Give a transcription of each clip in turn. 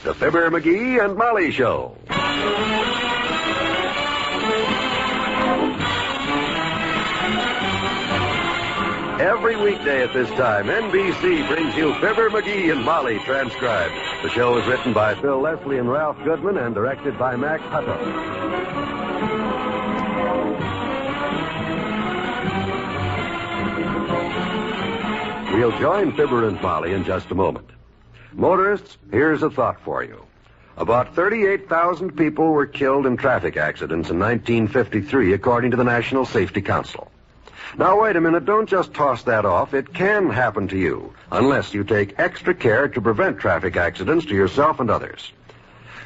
the Fibber, McGee, and Molly Show. Every weekday at this time, NBC brings you Fibber, McGee, and Molly transcribed. The show is written by Phil Leslie and Ralph Goodman and directed by Mac Hutto. We'll join Fibber and Molly in just a moment. Motorists, here's a thought for you. About 38,000 people were killed in traffic accidents in 1953, according to the National Safety Council. Now, wait a minute. Don't just toss that off. It can happen to you, unless you take extra care to prevent traffic accidents to yourself and others.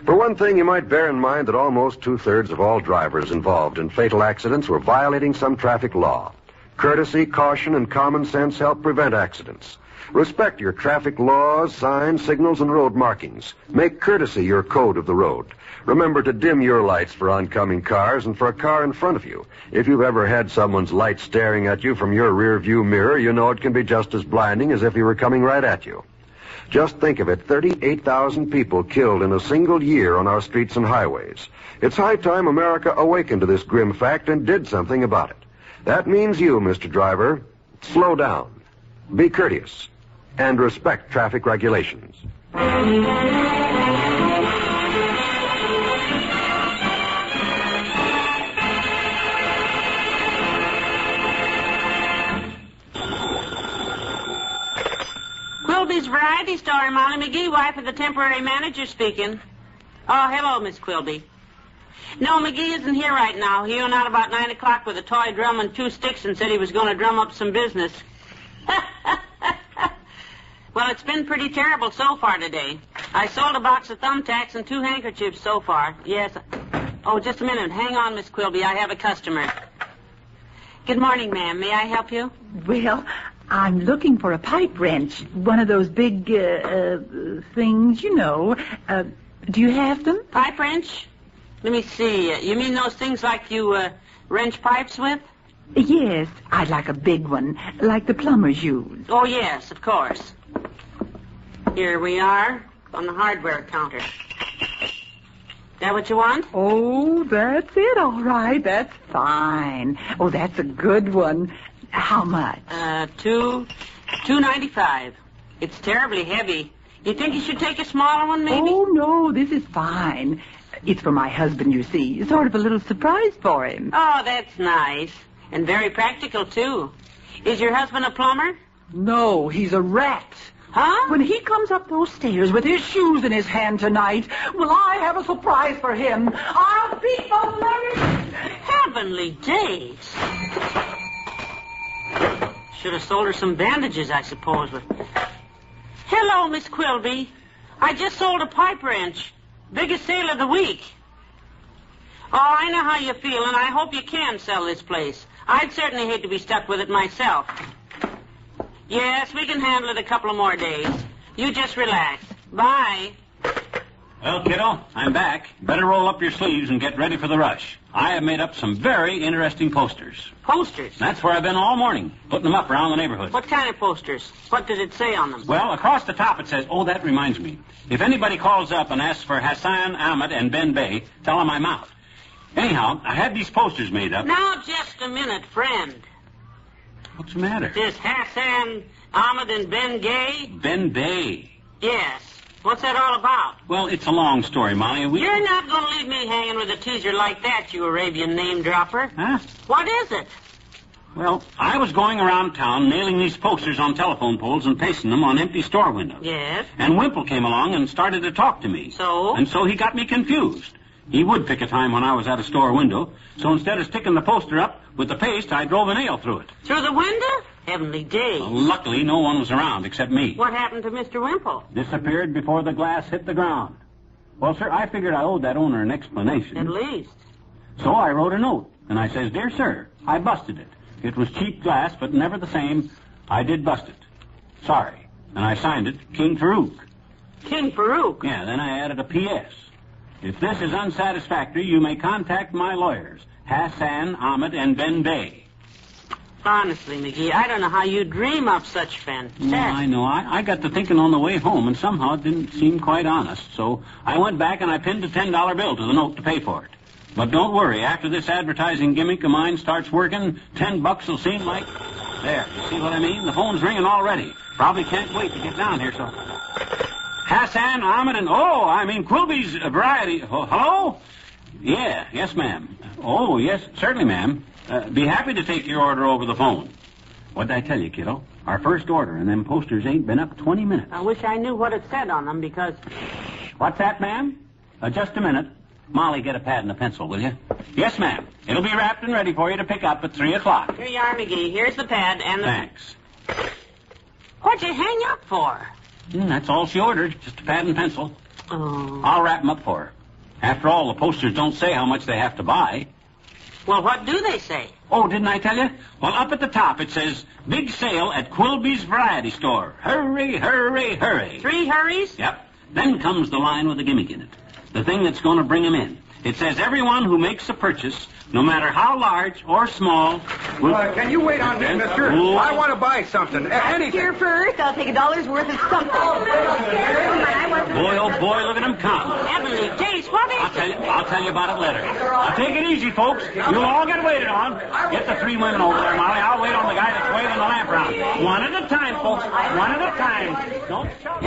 For one thing, you might bear in mind that almost two-thirds of all drivers involved in fatal accidents were violating some traffic law. Courtesy, caution, and common sense help prevent accidents. Respect your traffic laws, signs, signals, and road markings. Make courtesy your code of the road. Remember to dim your lights for oncoming cars and for a car in front of you. If you've ever had someone's light staring at you from your rear view mirror, you know it can be just as blinding as if he were coming right at you. Just think of it, 38,000 people killed in a single year on our streets and highways. It's high time America awakened to this grim fact and did something about it. That means you, Mr. Driver, slow down, be courteous, and respect traffic regulations. Quilbys Variety Store, Molly McGee, wife of the temporary manager speaking. Oh, hello, Miss Quilby. No, McGee isn't here right now. He went out about 9 o'clock with a toy drum and 2 sticks and said he was going to drum up some business. Well, it's been pretty terrible so far today. I sold a box of thumbtacks and 2 handkerchiefs so far. Yes. Oh, just a minute. Hang on, Miss Quilby. I have a customer. Good morning, ma'am. May I help you? Well, I'm looking for a pipe wrench. One of those big, things, you know. Do you have them? Pipe wrench? Let me see. You mean those things like you wrench pipes with? Yes, I'd like a big one, like the plumbers use. Oh, yes, of course. Here we are on the hardware counter. That what you want? Oh, that's it, all right. That's fine. Oh, that's a good one. How much? $2.95. It's terribly heavy. You think you should take a smaller one, maybe? Oh, no, this is fine. It's for my husband, you see. Sort of a little surprise for him. Oh, that's nice. And very practical, too. Is your husband a plumber? No, he's a rat. Huh? When he comes up those stairs with his shoes in his hand tonight, will I have a surprise for him? I'll beat the living... Heavenly days. Should have sold her some bandages, I suppose. But... Hello, Miss Quilby. I just sold a pipe wrench. Biggest sale of the week. Oh, I know how you feel, and I hope you can sell this place. I'd certainly hate to be stuck with it myself. Yes, we can handle it a couple of more days. You just relax. Bye. Well, kiddo, I'm back. Better roll up your sleeves and get ready for the rush. I have made up some very interesting posters. Posters? That's where I've been all morning, putting them up around the neighborhood. What kind of posters? What did it say on them? Well, across the top it says, oh, that reminds me. If anybody calls up and asks for Hassan, Ahmed, and Ben Bay, tell them I'm out. Anyhow, I had these posters made up. Now, just a minute, friend. What's the matter? This Hassan, Ahmed, and Ben Gay? Ben Bay. Yes. What's that all about? Well, it's a long story, Molly. You're not going to leave me hanging with a teaser like that, you Arabian name-dropper. Huh? What is it? Well, I was going around town nailing these posters on telephone poles and pasting them on empty store windows. Yes? And Wimple came along and started to talk to me. So? And so he got me confused. He would pick a time when I was at a store window, so instead of sticking the poster up with the paste, I drove a nail through it. Through the window? Heavenly days. Well, luckily, no one was around except me. What happened to Mr. Wimple? Disappeared before the glass hit the ground. Well, sir, I figured I owed that owner an explanation. At least. So I wrote a note, and I says, Dear sir, I busted it. It was cheap glass, but never the same. I did bust it. Sorry. And I signed it, King Farouk. King Farouk? Yeah, then I added a P.S. If this is unsatisfactory, you may contact my lawyers, Hassan, Ahmed, and Ben Bay. Honestly, McGee, I don't know how you dream up such fantastic... I know. I got to thinking on the way home, and somehow it didn't seem quite honest. So I went back and I pinned a $10 bill to the note to pay for it. But don't worry. After this advertising gimmick of mine starts working, $10 will seem like... There. You see what I mean? The phone's ringing already. Probably can't wait to get down here, so... Hassan, Ahmed, and... Oh, I mean Quilbys variety... Oh, hello? Yeah. Yes, ma'am. Oh, yes. Certainly, ma'am. Be happy to take your order over the phone. What'd I tell you, kiddo? Our first order, and them posters ain't been up 20 minutes. I wish I knew what it said on them, because... What's that, ma'am? Just a minute. Molly, get a pad and a pencil, will you? Yes, ma'am. It'll be wrapped and ready for you to pick up at 3 o'clock. Here you are, McGee. Here's the pad and the... Thanks. What'd you hang up for? That's all she ordered, just a pad and pencil. Oh. I'll wrap them up for her. After all, the posters don't say how much they have to buy. Well, what do they say? Oh, didn't I tell you? Well, up at the top it says, big sale at Quilbys Variety Store. Hurry, hurry, hurry. 3 hurries? Yep. Then comes the line with a gimmick in it. The thing that's going to bring 'em in. It says everyone who makes a purchase, no matter how large or small... will... Can you wait on me, mister? Oh. I want to buy something. Anything. Here first, I'll take $1 worth of something. Boy, oh boy, look at 'em counting. Heavenly days, what is I'll tell you about it later. Now, take it easy, folks. You'll all get waited on. Get the 3 women over there, Molly. I'll wait on the guy that's waving the lamp around. One at a time, folks. One at a time. Don't shout.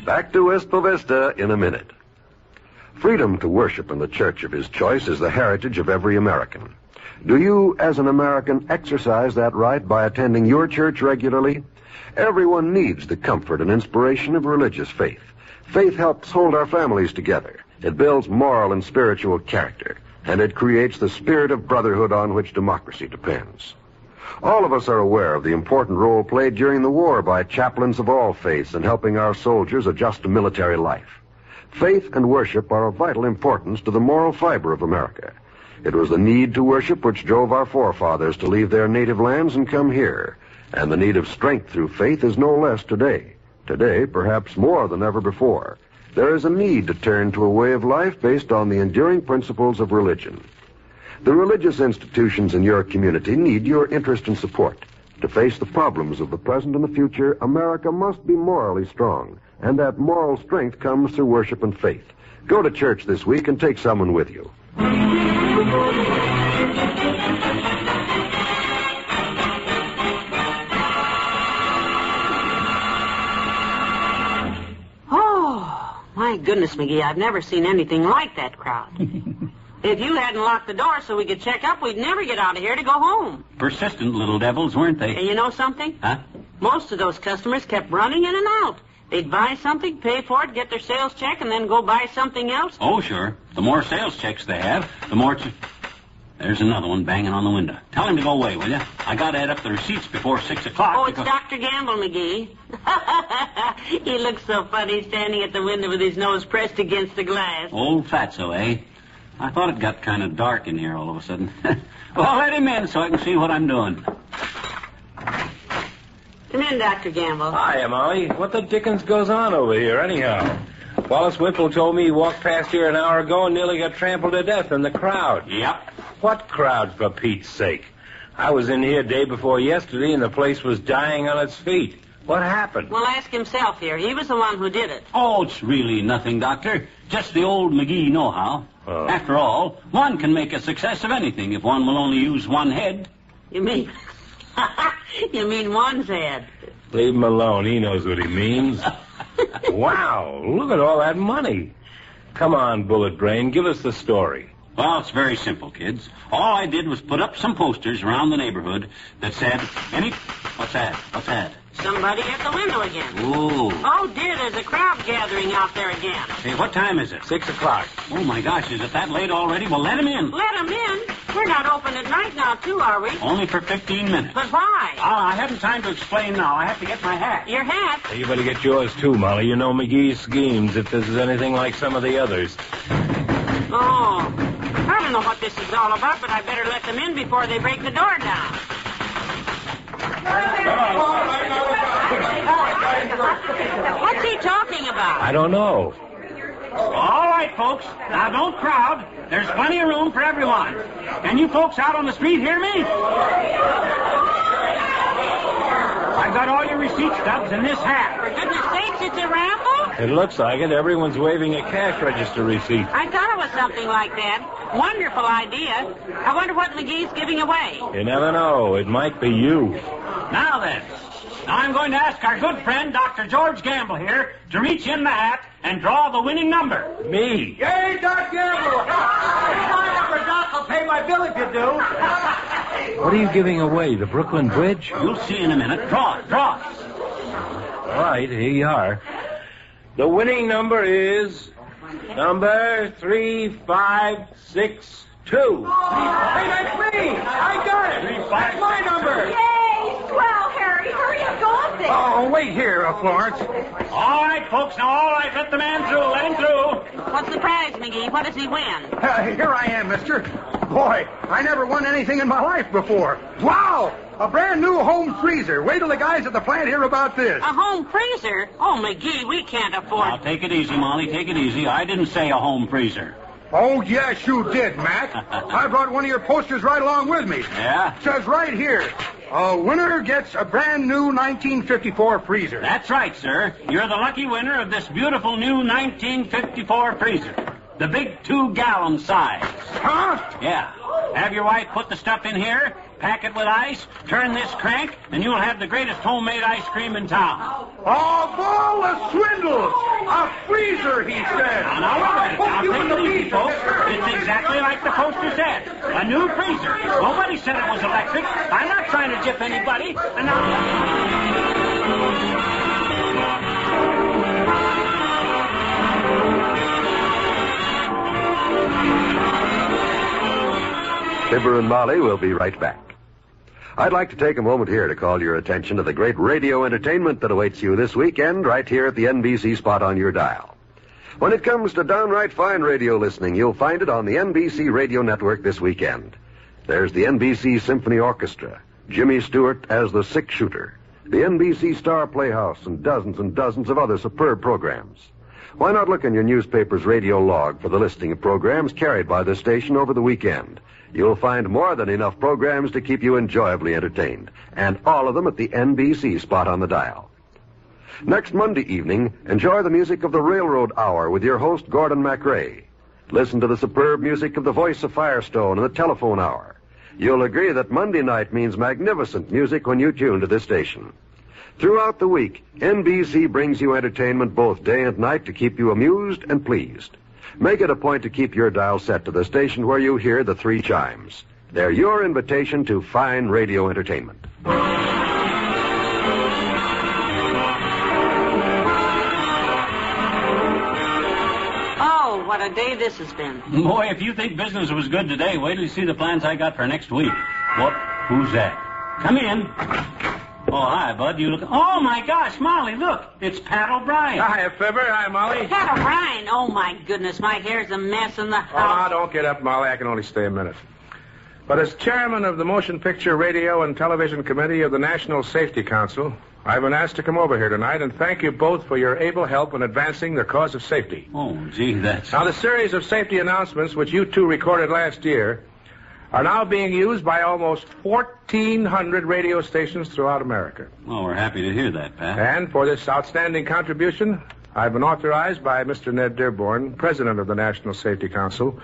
Back to Wistful Vista in a minute. Freedom to worship in the church of his choice is the heritage of every American. Do you, as an American, exercise that right by attending your church regularly? Everyone needs the comfort and inspiration of religious faith. Faith helps hold our families together. It builds moral and spiritual character, and it creates the spirit of brotherhood on which democracy depends. All of us are aware of the important role played during the war by chaplains of all faiths in helping our soldiers adjust to military life. Faith and worship are of vital importance to the moral fiber of America. It was the need to worship which drove our forefathers to leave their native lands and come here. And the need of strength through faith is no less today. Today, perhaps more than ever before, there is a need to turn to a way of life based on the enduring principles of religion. The religious institutions in your community need your interest and support. To face the problems of the present and the future, America must be morally strong, and that moral strength comes through worship and faith. Go to church this week and take someone with you. Oh, my goodness, McGee, I've never seen anything like that crowd. If you hadn't locked the door so we could check up, we'd never get out of here to go home. Persistent little devils, weren't they? And you know something? Huh? Most of those customers kept running in and out. They'd buy something, pay for it, get their sales check, and then go buy something else. Oh, sure. The more sales checks they have, the more... There's another one banging on the window. Tell him to go away, will you? I got to add up the receipts before 6 o'clock. Oh, it's Dr. Gamble, McGee. He looks so funny standing at the window with his nose pressed against the glass. Old fatso, eh? I thought it got kind of dark in here all of a sudden. Well, let him in so I can see what I'm doing. Come in, Dr. Gamble. Hiya, Molly. What the dickens goes on over here, anyhow? Wallace Whipple told me he walked past here an hour ago and nearly got trampled to death in the crowd. Yep. What crowd, for Pete's sake? I was in here day before yesterday, and the place was dying on its feet. What happened? Well, ask himself here. He was the one who did it. Oh, it's really nothing, Doctor. Just the old McGee know-how. Oh. After all, one can make a success of anything if one will only use one head. You mean... You mean one's head. Leave him alone. He knows what he means. Wow, look at all that money. Come on, Bullet Brain, give us the story. Well, it's very simple, kids. All I did was put up some posters around the neighborhood that said, What's that? What's that? Somebody at the window again. Ooh. Oh, dear, there's a crowd gathering out there again. Hey, what time is it? 6 o'clock. Oh, my gosh, is it that late already? Well, let him in. Let him in? We're not open at night now, too, are we? Only for 15 minutes. But why? I haven't time to explain now. I have to get my hat. Your hat? Hey, you better get yours, too, Molly. You know McGee's schemes if this is anything like some of the others. Oh, I don't know what this is all about, but I better let them in before they break the door down. What's he talking about? I don't know. All right, folks. Now, don't crowd. There's plenty of room for everyone. Can you folks out on the street hear me? I got all your receipt stubs in this hat. For goodness sakes, it's a raffle? It looks like it. Everyone's waving a cash register receipt. I thought it was something like that. Wonderful idea. I wonder what McGee's giving away. You never know. It might be you. Now then, I'm going to ask our good friend, Dr. George Gamble here, to reach in the hat and draw the winning number. Me. Yay, Doc Gamble! My number, Doc. I'll pay my bill if you do. What are you giving away? The Brooklyn Bridge? You'll see in a minute. Draw it. All right, here you are. The winning number is number 3562. Hey, that's me! I got it! That's my number! Yay! Swell, Harry. Hurry up, go up there. Oh, wait here, Florence. All right, folks. Now, all right. Let the man through. Let him through. What's the prize, McGee? What does he win? Here I am, mister. Boy, I never won anything in my life before. Wow! A brand new home freezer. Wait till the guys at the plant hear about this. A home freezer? Oh, McGee, we can't afford... Now, take it easy, Molly. Take it easy. I didn't say a home freezer. Oh, yes, you did, Mac. I brought one of your posters right along with me. Yeah? It says right here, a winner gets a brand new 1954 freezer. That's right, sir. You're the lucky winner of this beautiful new 1954 freezer. The big 2-gallon size. Huh? Yeah. Have your wife put the stuff in here, pack it with ice, turn this crank, and you'll have the greatest homemade ice cream in town. Of all the swindles! A freezer, he said. Now, wait a minute. Now, take it easy, folks. It's exactly like the poster said. A new freezer. Nobody said it was electric. I'm not trying to jip anybody. And now... Fibber and Molly will be right back. I'd like to take a moment here to call your attention to the great radio entertainment that awaits you this weekend right here at the NBC spot on your dial. When it comes to downright fine radio listening, you'll find it on the NBC radio network this weekend. There's the NBC Symphony Orchestra, Jimmy Stewart as the Six Shooter, the NBC Star Playhouse, and dozens of other superb programs. Why not look in your newspaper's radio log for the listing of programs carried by this station over the weekend? You'll find more than enough programs to keep you enjoyably entertained, and all of them at the NBC spot on the dial. Next Monday evening, enjoy the music of the Railroad Hour with your host, Gordon MacRae. Listen to the superb music of the Voice of Firestone and the Telephone Hour. You'll agree that Monday night means magnificent music when you tune to this station. Throughout the week, NBC brings you entertainment both day and night to keep you amused and pleased. Make it a point to keep your dial set to the station where you hear the 3 chimes. They're your invitation to fine radio entertainment. Oh, what a day this has been. Boy, if you think business was good today, wait till you see the plans I got for next week. What? Who's that? Come in. Oh, hi, Bud. You look... Oh, my gosh, Molly, look. It's Pat O'Brien. Hi, Fibber. Hi, Molly. Pat O'Brien. Oh, my goodness, my hair's a mess in the Oh, house. don't get up, Molly. I can only stay a minute. But as chairman of the Motion Picture Radio and Television Committee of the National Safety Council, I've been asked to come over here tonight and thank you both for your able help in advancing the cause of safety. Oh, gee, that's... Now, the series of safety announcements which you two recorded last year are now being used by almost 1,400 radio stations throughout America. Well, we're happy to hear that, Pat. And for this outstanding contribution, I've been authorized by Mr. Ned Dearborn, President of the National Safety Council,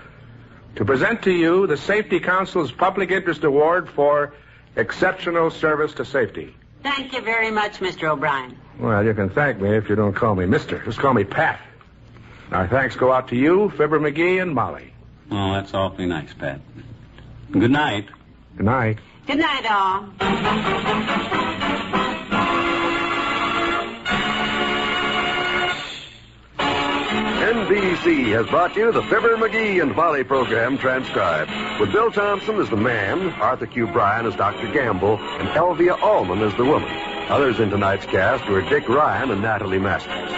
to present to you the Safety Council's Public Interest Award for exceptional service to safety. Thank you very much, Mr. O'Brien. Well, you can thank me if you don't call me Mister. Just call me Pat. Our thanks go out to you, Fibber McGee, and Molly. Oh, that's awfully nice, Pat. Good night. Good night. Good night, all. NBC has brought you the Fibber, McGee, and Molly program transcribed, with Bill Thompson as the man, Arthur Q. Bryan as Dr. Gamble, and Elvia Allman as the woman. Others in tonight's cast were Dick Ryan and Natalie Masters.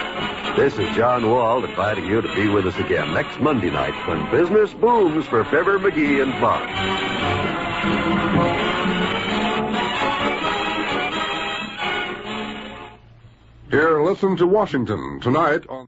This is John Wald inviting you to be with us again next Monday night when business booms for Fibber, McGee, and Molly. Here, listen to Washington tonight on...